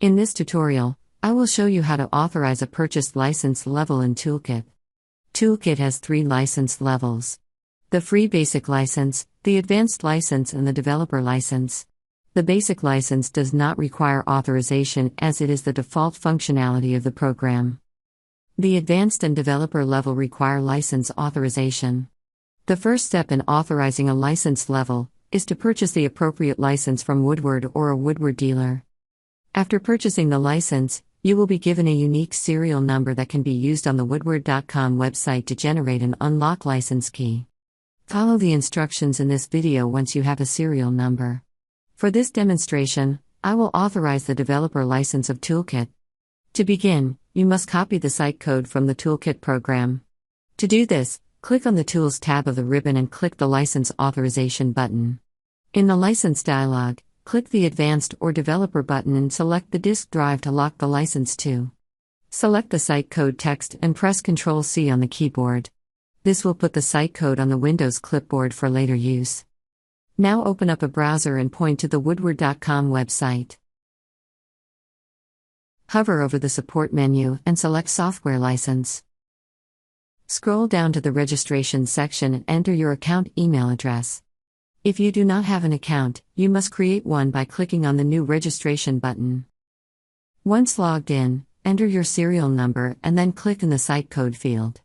In this tutorial, I will show you how to authorize a purchased license level in Toolkit. Toolkit has 3 license levels: the free basic license, the advanced license, and the developer license. The basic license does not require authorization as it is the default functionality of the program. The advanced and developer level require license authorization. The first step in authorizing a license level is to purchase the appropriate license from Woodward or a Woodward dealer. After purchasing the license, you will be given a unique serial number that can be used on the Woodward.com website to generate and unlock license key. Follow the instructions in this video once you have a serial number. For this demonstration, I will authorize the developer license of Toolkit. To begin, you must copy the site code from the Toolkit program. To do this, click on the Tools tab of the ribbon and click the License Authorization button. In the License dialog, click the Advanced or Developer button and select the disk drive to lock the license to. Select the site code text and press Ctrl+C on the keyboard. This will put the site code on the Windows clipboard for later use. Now open up a browser and point to the Woodward.com website. Hover over the Support menu and select Software License. Scroll down to the Registration section and enter your account email address. If you do not have an account, you must create one by clicking on the New Registration button. Once logged in, enter your serial number and then click in the site code field.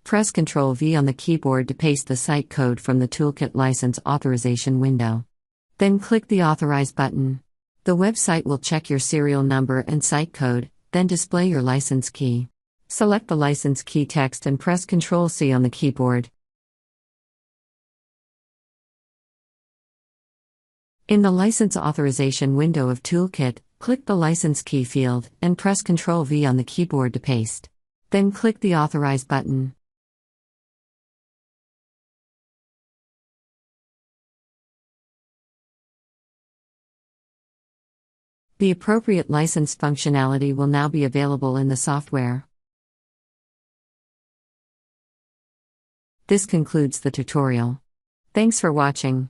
Press Ctrl+V on the keyboard to paste the site code from the Toolkit license authorization window. Then click the Authorize button. The website will check your serial number and site code, then display your license key. Select the license key text and press Ctrl+C on the keyboard. In the License Authorization window of Toolkit, click the License Key field and press Ctrl+V on the keyboard to paste. Then click the Authorize button. The appropriate license functionality will now be available in the software. This concludes the tutorial. Thanks for watching.